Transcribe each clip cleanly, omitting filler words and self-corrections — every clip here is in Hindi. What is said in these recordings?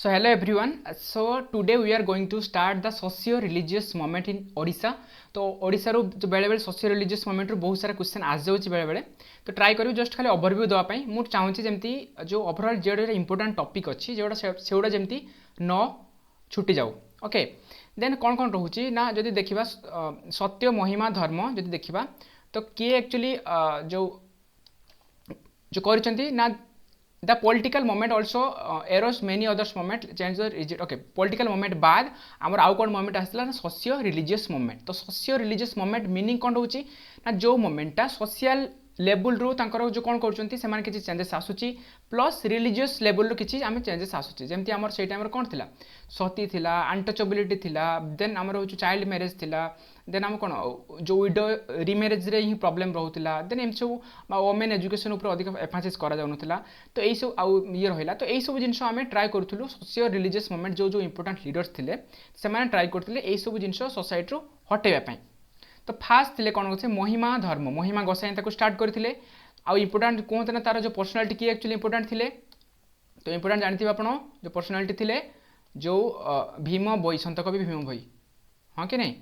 So hello everyone. So today we are going to start the socio-religious movement in Odisha. तो ओडिशा रो जो बेले बेले सोशियो रिलीजियस मोमेंट रो बहुत सारा क्वेश्चन आ जाउची बेले बेले तो ट्राई करियो जस्ट खाली ओवरव्यू दवा पई मु चाहूची जेमती जो ओवरऑल जेडा इंपोर्टेंट टॉपिक अछि जेडा सेउडा जेमती न छुटी जाऊ ओके देन कोन कोन रहउची ना जदी देखिबा सत्य महिमा धर्म जदी देखिबा तो के एक्चुअली जो जो करचंती ना the political movement also arose many others movement change the rigid okay political movement बाद हमर आउ कोन movement आसला ना सोशियो रिलीजियस movement तो सोशियो रिलीजियस movement मीनिंग कोन होची ना जो movement ता सोशल लेवल रू तांकर जो कोन करचंती से मान किछि चेंजेस आसुची प्लस रिलीजियस लेवल रू किछि आमे चेंजेस आसुची जेमति हमर सेई टाइम रे कोन थिला सती थिला अनटचेबिलिटी थिला देन हमर होचु चाइल्ड मैरिज थिला देन हम कोन जो विडो रिमैरेज रे ही प्रॉब्लम रहउतिला देन एम सब वोमेन एजुकेशन ऊपर अधिक एफासिस करा जाउनथिला तो एई सब आउ ये रहिला तो एई सब जिंस हमें ट्राई करथुलु सोशियो रिलीजियस मूवमेंट जो जो इंपोर्टेंट लीडर्स थिले से माने ट्राई करथिले एई सब जिंस सोसाइटी रो हटेबा पई तो फास्ट थिले कोन होचे महिमा धर्म महिमा गोसाई ताको स्टार्ट करथिले आ इंपोर्टेंट कोन तना तार जो पर्सनालिटी की एक्चुअली इंपोर्टेंट थिले तो इंपोर्टेंट जानथिबा आपण जो पर्सनालिटी थिले जो भीम बोई संत कवि भीम बोई हां कि नहीं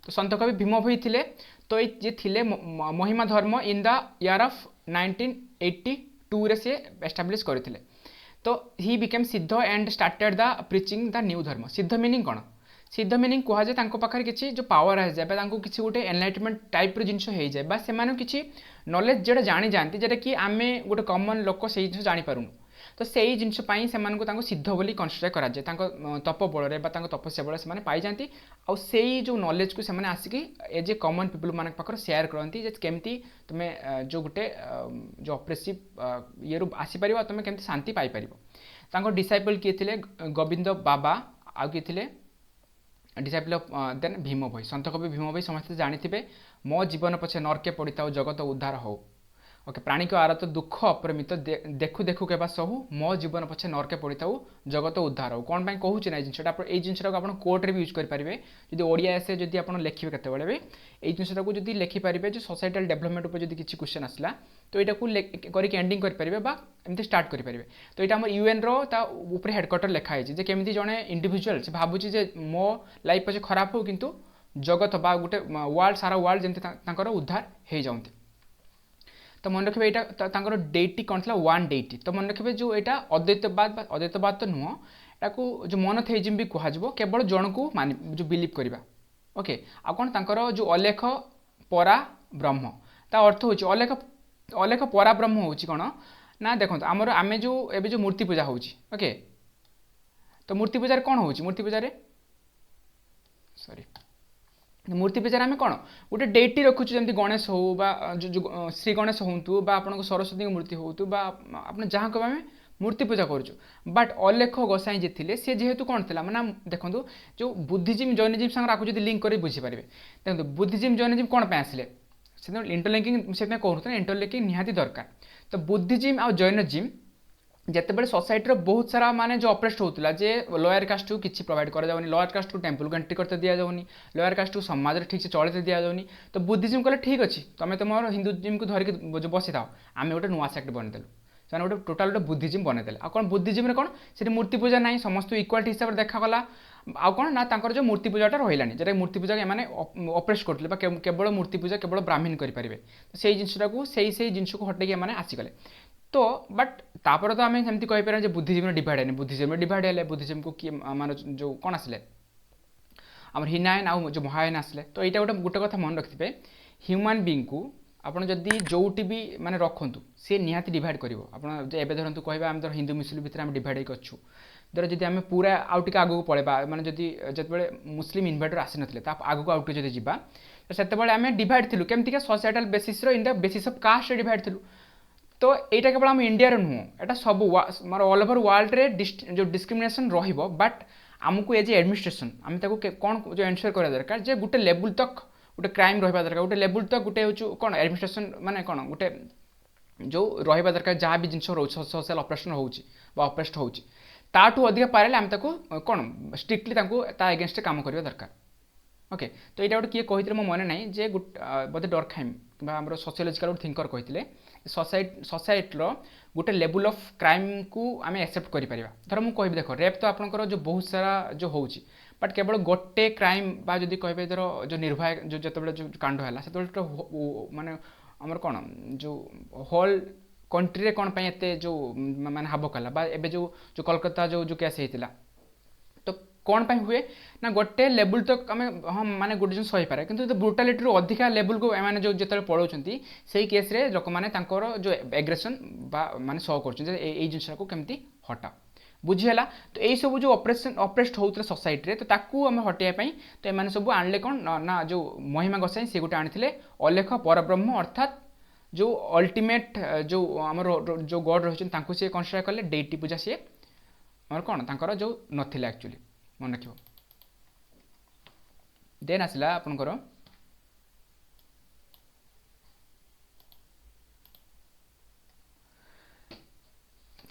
तो संत कवि भीम भोई थिले तो ये थिले महिमा धर्म इन द ईयर ऑफ 1982 रे से एस्टैब्लिश करथिले तो ही बिकेम सिद्ध and started the preaching the new धर्म सिद्ध मीनिंग कोन सिद्ध मीनिंग कह जाए तांको पाखर किछि जो पावर आ जाए तांको किछि गोटे एनलाइटमेंट टाइप रो जिंस हे जाए बा से माने किछि नॉलेज जेडा जानि जानती जेडा कि आमे गोटे कॉमन लोक सेही जिंस जानि पारुनु तो सेही जिंस पई से मानको तांको सिद्ध बोली कंसीडर करा जाए तांको तप बळ रे बा तांको तपस्या बळ से माने पाई जानती आ सेही जो नॉलेज को से माने आसी कि एज ए कॉमन पीपल मानक पाखर शेयर करंती जे केमती तुमे जो गोटे जो ऑप्रेसिव ये रो आसी परिबा तुमे केमती शांति पाई परिबो तांको डिसाइपल किए थिले गोविंद बाबा आ किए थिले डिसाइपल ऑफ देन भीम भोई संत कवि भीम भोई समस्त जानिथिबे मो जीवन पछे नरके पड़िताओ जगत उद्धार हो ओके प्राणी को आरत दुख अप्रमित देखु देखु केबा सहु मो जीवन पछे नरके पड़िताओ जगत उद्धार हो कोन पई कहूची ना जिंसटा आपण ए जिंसटा को आपण कोर्ट रे भी यूज करि परिबे जदी ओडिया एसे जदी आपण लेखिबे कते बेले बे ए जिंसटा को जदी लेखि परिबे जो सोसाइटल डेवलपमेंट ऊपर जदी किछि क्वेश्चन आसला तो एटा को करी के एंडिंग करि परिबे बा एमती स्टार्ट करि परिबे तो एटा हमर यूएन रो ता ऊपर हेडक्वार्टर लेखा है जे केमिति जणे इंडिविजुअल से भाबुची जे मो लाइफ पछे खराब हो किंतु जगत बा गुटे वर्ल्ड सारा वर्ल्ड जेमति तांकर उद्धार हे जाउंते तो मन रखिबे एटा तांकर डेटी कोन थला वन डेटी तो मन रखिबे जो एटा अद्वैतवाद तो नुह एटा को जो मोनोथेइज्म भी कहा जबो केवल जण को मान जो बिलीव करबा ओके आ कोन तांकर जो अलेख परा ब्रह्म ता अर्थ होची अलेख परा ब्रह्म होची कोन ना देखंत हमर आमे जो एबे जो मूर्ति पूजा होची ओके तो मूर्ति पूजा रे कोन होची मूर्ति पूजा रे सॉरी मूर्ति पूजा आम कौन गोटे डेटी रखुच जमी गणेश हो जो श्री गणेश हूँ बा आप सरस्वती मूर्ति हो आप जहाँ कह आम मूर्ति पूजा करूँ बट अलेख गोसाई जी थे सी जेहेतु कौन थी मैंने देखो जो बुद्धिजिम जैनिजिम संगे आपको जो लिंक कर बुझीपारे देखो बुद्धिजिम जैनिजिम कौन पे आसिले से इंटरलिंकिंग से कहते इंटरलिंकिंग निहाती दरकार तो बुद्धिजिम आ जैनिजिम जितेबाला सोसाइटी बहुत सारा माने जो ऑपरेट होता जे लोअर कास्ट को किसी प्रोवाइड करा जाउनी लोअर कास्ट को टेम्पल को एंट्री करते दिया जाउनी लोअर कास्ट को समाज रे ठीक से चलते दिया जाउनी तो बुद्धिज्म कहले ठीक अच्छी तुम तुम हिंदुइज्म को धरिक जो बसी था आम गोटे नुआ सेक्ट बनदेलु से गोटे टोटाल गोटे बुद्धिज्म बनदेले आ कौन बुद्धिज्म रे कौन से मूर्ति पूजा ना समस्त इक्वालिटी हिसाब से देखागला आ कौन ना तांकर जो मूर्ति पूजाटा रहिलानी जेटा मूर्ति पूजा एमाने ऑपरेट करथिले केवल मूर्ति पूजा केवल ब्राह्मण करि परिबे तो सेही जिंसटा को सेही जिंस को हटेके एमाने आसीगले तो बट तापर तो आम सेमती कहीपर बुद्धिज्म डिवाइड है बुद्धिज्म डिवाइड है बुद्धिज्म को किए मान जो कौन आसिले आम हिनायन आउ जो महायन आसिले तो यहाँ गोटे गोटे कथा मन रखिथे ह्यूमन बीइंग को आपड़ जदि जोटी भी माने रखु सी निहाती डिवाइड कर धरतु कह आम हिंदू मुस्लिम भितर आम डिवाइड होचु धर जब आम पूरा आउट आगू पलैबा माने जदि जिते मुस्लिम इन्वेटर आसी ना आगू आउट जब जावा तो से आम डिवाइड थिलु केमतिका societal basis in the basis of caste divide थिलु तो यहाँ केवल आम इंडिया नुह एटा सब मार ऑल ओवर वर्ल्ड रे जो डिस्क्रिमिनेशन रहिबो बट आमको एज एडमिनिस्ट्रेशन आम कौन जो एनश्योर करा दरकार जे गोटे लेवल तक गोटे क्राइम रहा दरकार गोटे लेवल तक गोटे हूँ कौन एडमिनिस्ट्रेशन माने कौन गोटे जो रहा दरकार जहाँ भी जिन सोशल ऑपरेशन होपरेस्ट होची ताठू अधिक पारे आम कौन स्ट्रिक्टली एगेन्स्ट काम करवा दरकार ओके तो यहाँ गोटे किए कही मो मन ना जे बोधे डरखाइम कि सोशियोलॉजिकल गोटे थिंकर कही सोसाइटीर गोटे लेवल ऑफ क्राइम को आम एक्सेप्ट करें धर मुझे कहि देख रेप तो आपंकर जो बहुत सारा जो हो बट केवल गोटे क्राइम बा जदि कहे धर जो निर्भया जो जो कांड है से माने आमर कौन जो होल कंट्री कौन एत जो माने हाबक है एवं जो कोलकाता जो केस होता तो कौन पाई हुए ना गोटे लेवल तक आम हाँ माने गोटे जिन सही पारे किंतु ब्रुटालिटी अधिका लेवल को मैंने जो जो पढ़ाऊँ से केस्रे लोक मैंने जो एग्रेसन बा माने शो कर जिनसा को केमती हटा बुझीगला तो यही सब जो अप्रेस्ड होता सोसाइटी तो ताकू आम हटाइवाई तो ये सब आणले कौन ना जो महिमा गोसाई सी गोटे आनी अलेख परब्रह्म अर्थात जो अल्टीमेट जो आमर जो गॉड रही सी कनसीडर कले डेटी पूजा सी आमर कौन तांकर जो नथिला एक्चुअली मन रख देन आसला आपनकर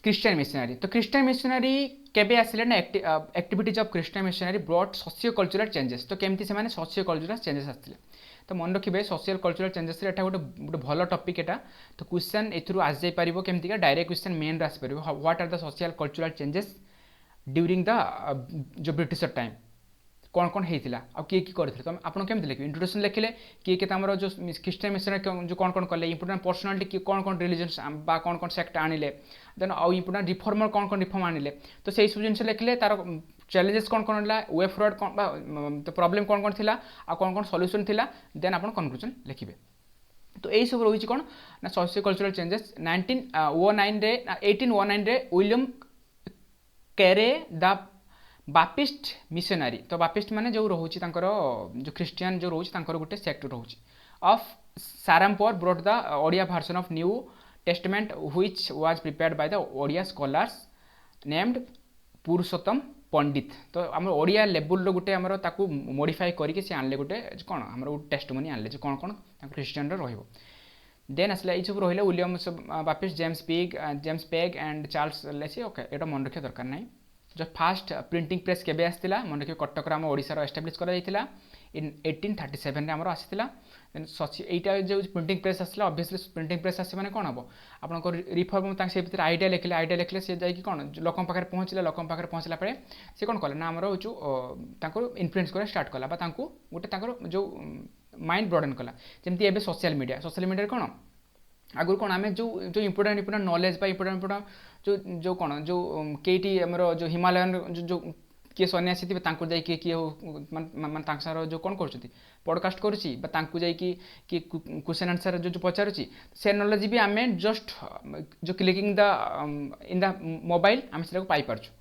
क्रिश्चियन मिशनरी तो क्रिश्चियन मिशनरी केबे आसिले ना activities of Christian missionary brought socio cultural changes तो केमती से माने सोशियो कल्चरल चेंजेस आसले तो मन रखिए सोशियल कल्चरल चेंजेस एटा गोटे भल टॉपिक एटा तो क्वेश्चन एथुरु आस जाई परिबो केमती का डायरेक्ट क्वेश्चन मेन रे आस परिबो what are the social cultural changes during the जो ब्रिटिशर टाइम कौन कौन होता आ किए किए करते तो आप केमती लिखे इंट्रोडक्शन लिखिले किए के जो क्रिश्चियन मिशनरी जो कौन कौन कले इंपोर्टेंट पर्सनालिटी किए कौन कौन रिलीजन बा कौन कौन सेक्ट आनिले देन आउ इंपोर्टेंट रिफॉर्मर कौन कौन रिफॉर्म आनिले तो सही सब जिन लिखिले तार चैलेंजेस कौन कौन है वे फॉरवर्ड कौन तो प्रॉब्लम कौन कौन थिला आ कौन कौन सॉल्यूशन थिला देन आप कंक्लूजन लिखिबे तो यही सब रही कौन ना सोशियो कल्चरल चेंजेस 1819 रे विलियम कैरे द बापिस्ट मिशनरी तो बापिस्ट माने जो रोचे जो क्रिश्चियन जो रोचे गोटे सेक्ट रोचे of Serampore brought the Odia version of new testament which was prepared by the Odia scholars named Purushottam Pandit तो आम ओडिया लेवल गोटे आमर ताकू मॉडिफाई करके सी आनले गोटे कौन आम गोटे टेस्टमनी आनले जो कौन कौन क्रिश्चियन रहिबो देन आसला ये सब रही William Baptist James Peggs and Charles Lacey okay ये मन रखा दरकार नहीं जो फास्ट प्रिंटिंग प्रेस केबे आसला मन रखिए कटक आम ओडिशार एस्टाब्लिश करा इन 1837 आमर आसाला देन यहाँ जो प्रिंटिंग प्रेस आसला ऑब्वियसली प्रिंटिंग प्रेस आस मैंने कौन हम आपको रिफॉर्म से भीतर आइडिया लिखले सी जाकि कौन लोक पाखे पहुँचला लोक पाखे पहुँचला पे सी कौन कला ना आमर जो इन्फ्लुएंस कर स्टार्ट कला गोटे जो माइंड ब्रॉडन कला जमती एबे सोशल मीडिया कौन आगुरी कौन आम जो जो इंपोर्टेंट नॉलेज बा इंपोर्टेंट जो जो कौन जो केटी आमर जो हिमालयन जो किए सन्यासी थे किए किए मानते जो कौन कर पॉडकास्ट करुँची कि क्वेश्चन आंसर जो पचारुची से नॉलेज भी आम जस्ट जो clicking the in the mobile आम से पाई पार्छु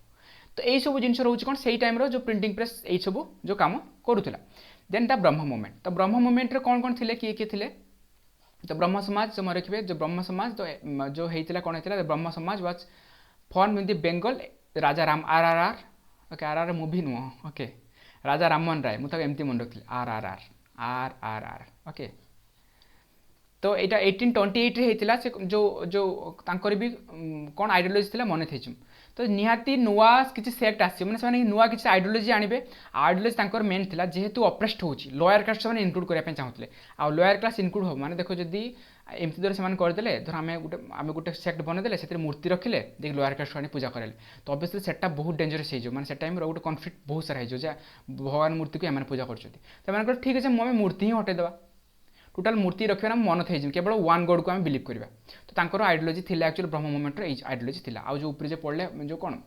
तो यही सब जिन रोचे कौन से टाइम जो प्रिंटिंग प्रेस यही सब जो काम करूला देन द ब्रह्म मुवमेंट तो ब्रह्म मुवमेंट कौन कौन थे किए किए थे तो ब्रह्म समाज जो रखिए जो ब्रह्म समाज तो जो होता कौन होता Brahmo Samaj was formed in the Bengal Raja Ram आर ओके आर मूवी नुह ओके राजा राममोहन राय मुझे एमती मन रखी आर ओके तो यहाँ 1828 होता से जो जो तांकर भी कौन आइडियोलॉजी थी मन थे तो निहाती नुआ किसी सेक्ट आस मैंने नुआ किसी आइडियोलॉजी आने आइडियोलॉजी मेन थी जेहेतु अप्रेस्ड हो लोअर कास्ट से इनक्लूड करने चाहूले आ लोअर क्लास इनक्लूड हो माने देखो जदि एमती द्वारा से करदे धर आम गोटे सेक्ट बनईदे से मूर्ति रखिले देख लोअर कास्ट आने पूजा करें तो ऑब्वियसली सेटा बहुत डेंजरस हो मैंने से टाइम गोटे कन्फ्लिक्ट बहुत सारा हो भगवान मूर्ति को एम पूजा कर ठीक है आम मूर्ति ही हटेदेवा टोटाल मूर्ति रखिए ना मन थे केवल वन गॉड को आम बिलीव करवा तो तांकर आइडियोलॉजी थी एक्चुअली ब्रह्म मुवमेंट आइडियोलॉजी थी आउ जो ऊपर जो पढ़ले जो कौन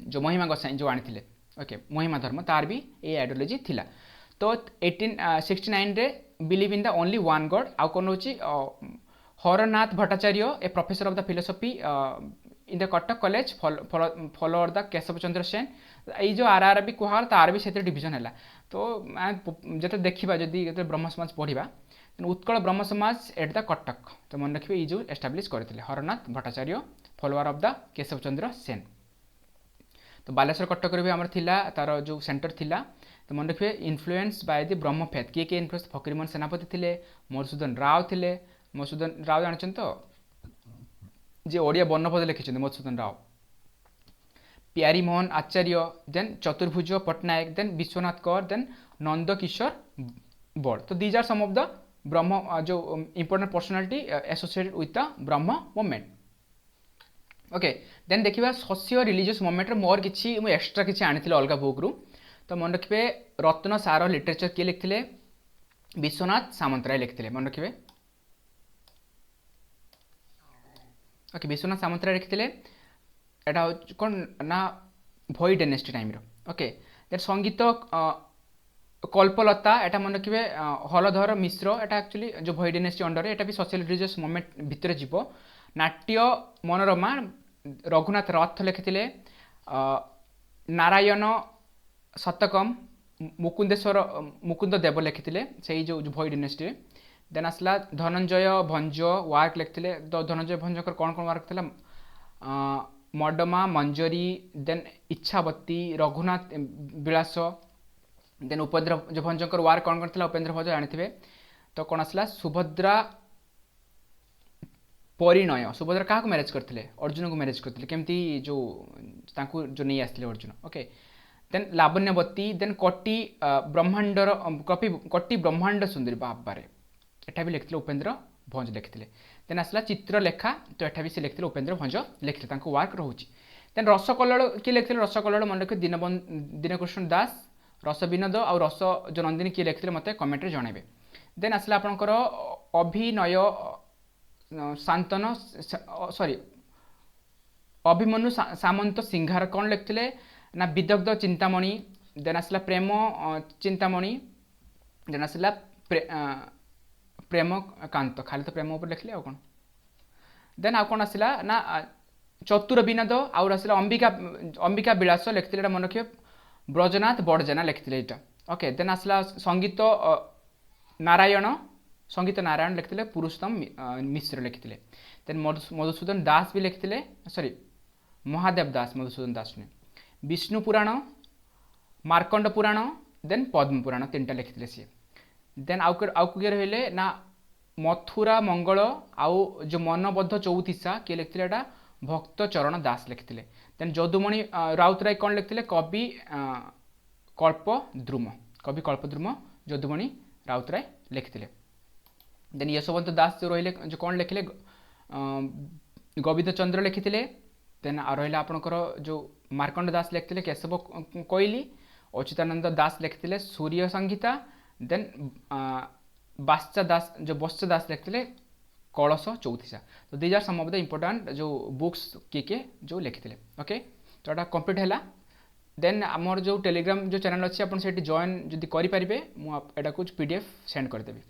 जो महिमा गोसाई जो आनी ओके महिमा धर्म तार भी ये आइडियोलॉजी थी तो 1869 रे believe in the only one God आउ कौन रोचे Harnath Bhattacharya a professor of the philosophy in the Cuttack college follower the Keshab Chandra Sen ये आर भी कह तार भी से डिविजन है तो जो देखा जदि ब्रह्म समाज पढ़ा उत्कल ब्रह्म समाज एट द कटक तो मन रखिए ये जो एस्टाब्लिश करते Harnath Bhattacharya follower of the Keshab Chandra Sen तो बालेश्वर कटक भी आमर थिला तार जो सेंटर थिला तो मन रखिए influence by the Brahma faith किए किए इन्फ्लुएंस फकीरमोहन सेनापति थे मधुसूदन राव थे मधुसूदन राव जानते तो जे ओडिया वर्णपद लिखिं मधुसूदन राव प्यारी Mohan Acharya then Chaturbhuj Pattnaik then Vishwanath Kaur then Nand Kishore Bal. तो these are some of the Brahmo जो important personality associated with the Brahmo movement. Okay then देखिए शस्य रिलीजियस मूवमेंट मोर किसी मुझे एक्सट्रा किसी आनी अलग बुक रु। तो मन रखिए रत्न सार लिटरेचर किए लिखते विश्वनाथ सामंतराय लिखते मन रखिए। ओके विश्वनाथ सामंतराय लिखते एटा कौन ना भोई डायनेस्टी टाइम रो। ओके देन संगीत कल्पलता एटा मन रखिए हलधर मिश्र एटा एक्चुअली जो भोई डायनेस्टी अंडर एटा भी सोशल रिलीजियस मूवमेंट भितर जीव। नाट्य मनोरमा रघुनाथ रथ लिखिते नारायण शतकम मुकुंदेश्वर मुकुंद देव लिखिते से जो भोई डायनेस्टी। देन आसला धनंजय भंज वार्क लिखिते। तो धनंजय भंजकर कौन कौन वार्क था मडमा मंजरी देन इच्छावती रघुनाथ विलास देन उपेन्द्र जो भंजकर वार्क कौन कौन था उपेन्द्र भंज जानी। तो कौन आसला सुभद्रा परिणय सुभद्रा क्या मैरेज करते अर्जुन को मैरेज करते केमती जो जो नहीं आसते Arjun. Okay then Lavanyavati then कटी ब्रह्मांडर कटी ब्रह्मांड सुंदरी बाबारे एटा भी लिखते उपेन्द्र भंज लिखते। देन आसला चित्रलेखा तो एटा भी से लिखते उपेन्द्र भंज लिखते वार्क रोचे। देन रसकल्लोल किए लिखते रसकल्लोल मन रखिए दीनकृष्ण दास रस विनोद और रस जो नंदिनी किए लिखते मत कमेंट जनइबे। देन आसला आपणकर अभिनय शांतन सॉरी अभिमन्यु सामंत सिंहार कौन लिखते ना विदग्ध चिंतामणि। देन आसला प्रेम चिंतामणि देन आसला प्रेम कांत खाली तो प्रेम ऊपर लिखले कौन। देन आउ कौन आसला ना चतुर विनोद आउर आसला अंबिका अंबिका विलास लिखते मन रखिए ब्रजनाथ बड़जेना लिखते यहाँ। ओके देन आसला संगीत नारायण संगीत नारायण लिखते पुरुषोत्तम मिश्र लिखते। देन मधुसूदन दास भी लिखते सॉरी महादेव दास मधुसूदन दास ने विष्णु पुराण मार्कंड पुराण देन पद्म पुराण तीन टा लिखते सी। देन आउ किए रही ना मथुरा मंगल आउ जो मनबद्ध चौतीसा किए लिखते भक्त चरण दास लिखते। देन जदुमणि राउतराय कौन लिखते कवि कल्पद्रुम जदुमणि राउतराय लिखते। देन यशवंत दास जो रही जो कौन लिखिले गोविंद चंद्र लिखिते। देन रहा आपणकर जो मार्कंड दास लिखते केशव कोइली अच्युतानंद दास लिखते सूर्य संहिता। देन बास्चा दास जो बस्चा दास लिखते कलश चौतीसा। तो these are some of the important जो बुक्स किए जो लिखते। ओके तो यहाँ कंप्लीट है। देन आमर जो टेलीग्राम जो चैनल अच्छी आप जॉइन जदि करेंगे मुझे PDF सेंड करदेवी।